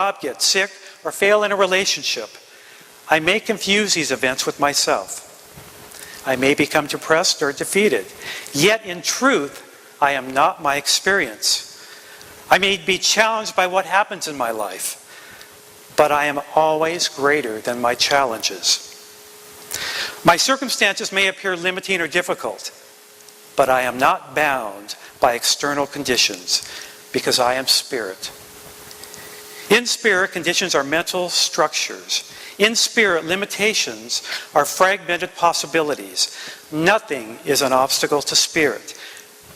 job, get sick, or fail in a relationship. I may confuse these events with myself. I may become depressed or defeated. Yet in truth, I am not my experience. I may be challenged by what happens in my life, but I am always greater than my challenges. My circumstances may appear limiting or difficult, but I am not bound by external conditions because I am spirit. In spirit, conditions are mental structures. In spirit, limitations are fragmented possibilities. Nothing is an obstacle to spirit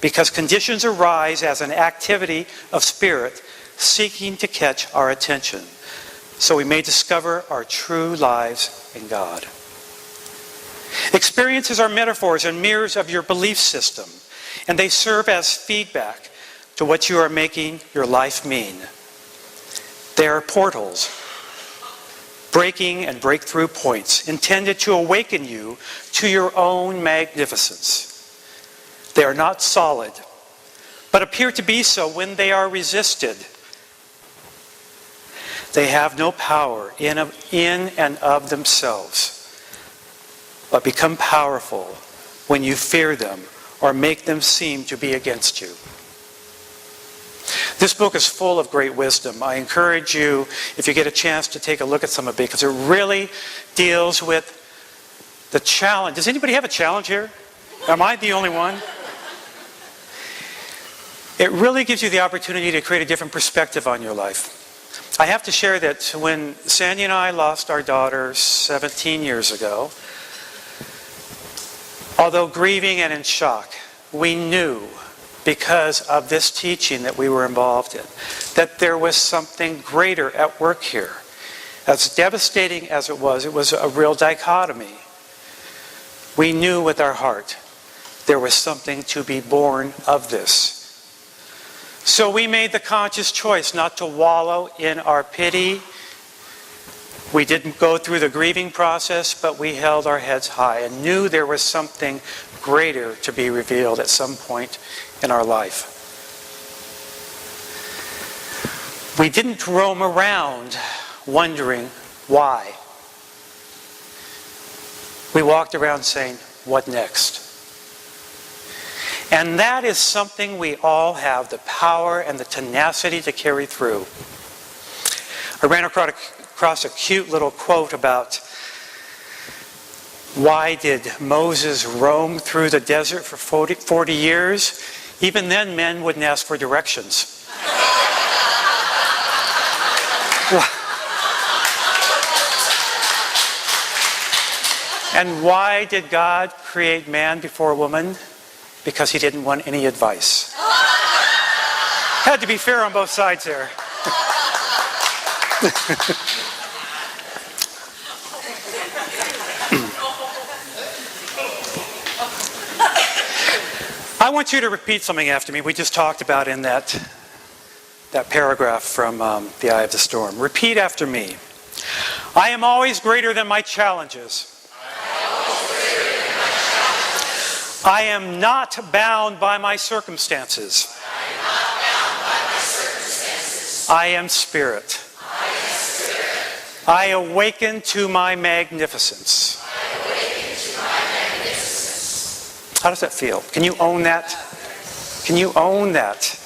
because conditions arise as an activity of spirit seeking to catch our attention so we may discover our true lives in God. Experiences are metaphors and mirrors of your belief system, and they serve as feedback to what you are making your life mean. They are portals, breaking and breakthrough points intended to awaken you to your own magnificence. They are not solid, but appear to be so when they are resisted. They have no power in and of themselves, but become powerful when you fear them or make them seem to be against you. This book is full of great wisdom. I encourage you, if you get a chance, to take a look at some of it because it really deals with the challenge. Does anybody have a challenge here? Am I the only one? It really gives you the opportunity to create a different perspective on your life. I have to share that when Sandy and I lost our daughter 17 years ago, although grieving and in shock, we knew, because of this teaching that we were involved in, that there was something greater at work here. As devastating as it was a real dichotomy. We knew with our heart there was something to be born of this. So we made the conscious choice not to wallow in our pity. We didn't go through the grieving process, but we held our heads high and knew there was something greater to be revealed at some point in our life. We didn't roam around wondering why. We walked around saying, what next? And that is something we all have the power and the tenacity to carry through. I ran across a cute little quote about why did Moses roam through the desert for 40 years? Even then, men wouldn't ask for directions. And why did God create man before woman? Because he didn't want any advice. Had to be fair on both sides there. I want you to repeat something after me we just talked about in that paragraph from The Eye of the Storm. Repeat after me. I am always greater than my challenges. I am not bound by my circumstances. I am spirit. I awaken to my magnificence. How does that feel? Can you own that? Can you own that?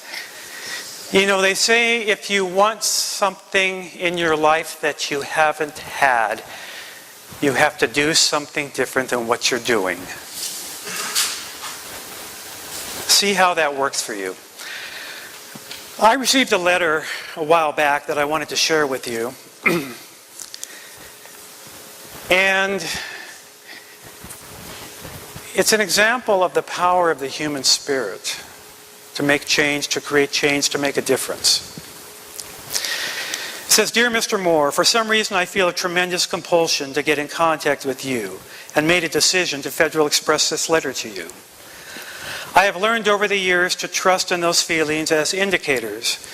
You know, they say if you want something in your life that you haven't had, you have to do something different than what you're doing. See how that works for you. I received a letter a while back that I wanted to share with you. And it's an example of the power of the human spirit to make change, to create change, to make a difference. It says, Dear Mr. Moore, for some reason I feel a tremendous compulsion to get in contact with you and made a decision to Federal Express this letter to you. I have learned over the years to trust in those feelings as indicators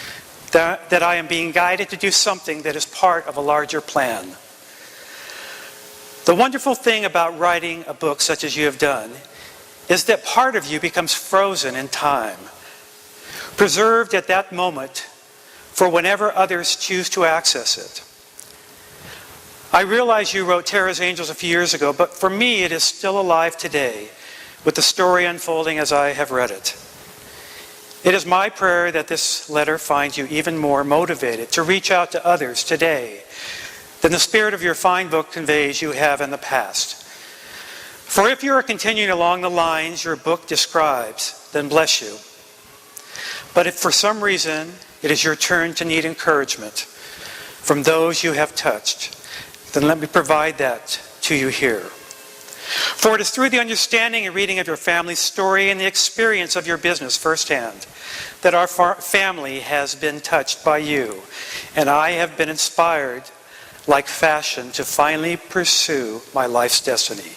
that I am being guided to do something that is part of a larger plan. The wonderful thing about writing a book such as you have done is that part of you becomes frozen in time, preserved at that moment for whenever others choose to access it. I realize you wrote Tara's Angels a few years ago, but for me it is still alive today, with the story unfolding as I have read it. It is my prayer that this letter finds you even more motivated to reach out to others today than the spirit of your fine book conveys you have in the past. For if you are continuing along the lines your book describes, then bless you. But if for some reason it is your turn to need encouragement from those you have touched, then let me provide that to you here. For it is through the understanding and reading of your family's story and the experience of your business firsthand that our family has been touched by you, and I have been inspired like fashion to finally pursue my life's destiny.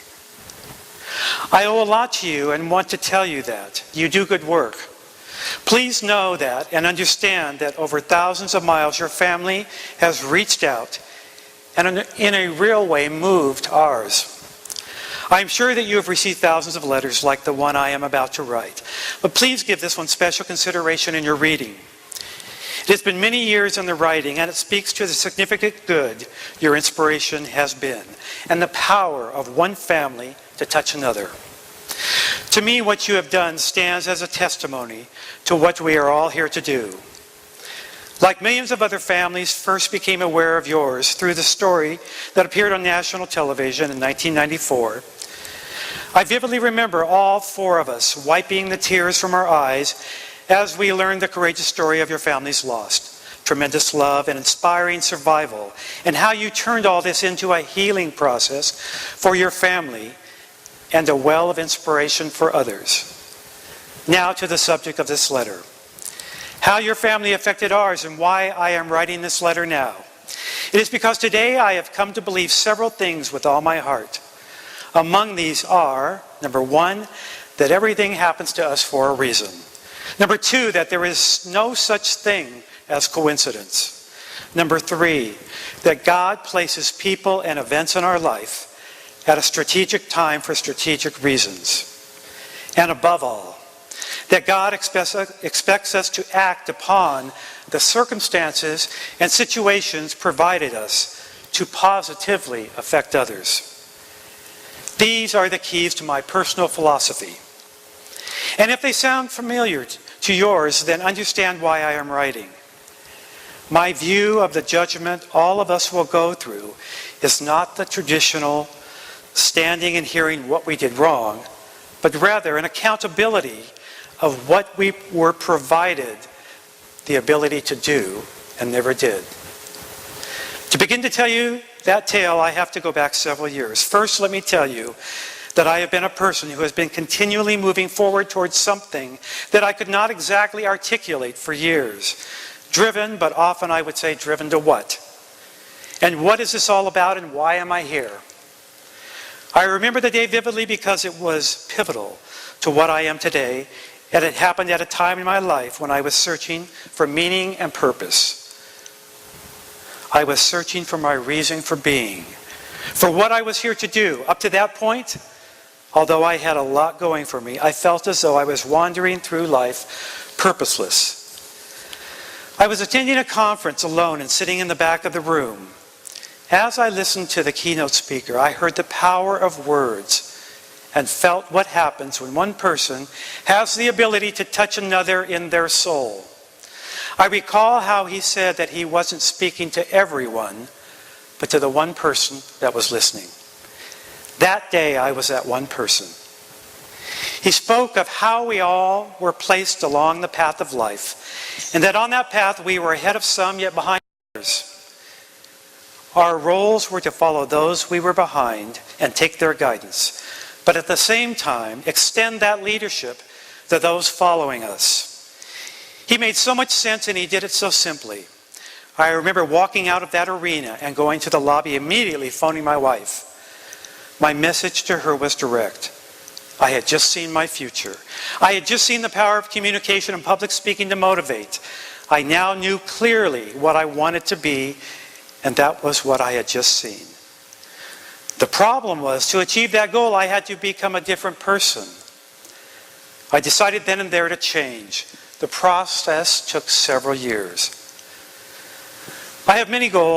I owe a lot to you and want to tell you that. You do good work. Please know that and understand that over thousands of miles your family has reached out and in a real way moved ours. I am sure that you have received thousands of letters like the one I am about to write, but please give this one special consideration in your reading. It has been many years in the writing, and it speaks to the significant good your inspiration has been, and the power of one family to touch another. To me, what you have done stands as a testimony to what we are all here to do. Like millions of other families, first became aware of yours through the story that appeared on national television in 1994. I vividly remember all four of us wiping the tears from our eyes as we learned the courageous story of your family's loss, tremendous love and inspiring survival, and how you turned all this into a healing process for your family and a well of inspiration for others. Now to the subject of this letter. How your family affected ours and why I am writing this letter now. It is because today I have come to believe several things with all my heart. Among these are, number one, that everything happens to us for a reason. Number two, that there is no such thing as coincidence. Number three, that God places people and events in our life at a strategic time for strategic reasons. And above all, that God expects us to act upon the circumstances and situations provided us to positively affect others. These are the keys to my personal philosophy. And if they sound familiar to yours, then understand why I am writing. My view of the judgment all of us will go through is not the traditional standing and hearing what we did wrong, but rather an accountability of what we were provided the ability to do and never did. To begin to tell you that tale, I have to go back several years. First, let me tell you that I have been a person who has been continually moving forward towards something that I could not exactly articulate for years. Driven, but often I would say driven to what? And what is this all about and why am I here? I remember the day vividly because it was pivotal to what I am today, and it happened at a time in my life when I was searching for meaning and purpose. I was searching for my reason for being, for what I was here to do. Up to that point, although I had a lot going for me, I felt as though I was wandering through life purposeless. I was attending a conference alone and sitting in the back of the room. As I listened to the keynote speaker, I heard the power of words and felt what happens when one person has the ability to touch another in their soul. I recall how he said that he wasn't speaking to everyone, but to the one person that was listening. That day, I was that one person. He spoke of how we all were placed along the path of life, and that on that path we were ahead of some, yet behind others. Our roles were to follow those we were behind and take their guidance, but at the same time, extend that leadership to those following us. He made so much sense and he did it so simply. I remember walking out of that arena and going to the lobby, immediately phoning my wife. My message to her was direct. I had just seen my future. I had just seen the power of communication and public speaking to motivate. I now knew clearly what I wanted to be, and that was what I had just seen. The problem was, to achieve that goal, I had to become a different person. I decided then and there to change. The process took several years. I have many goals.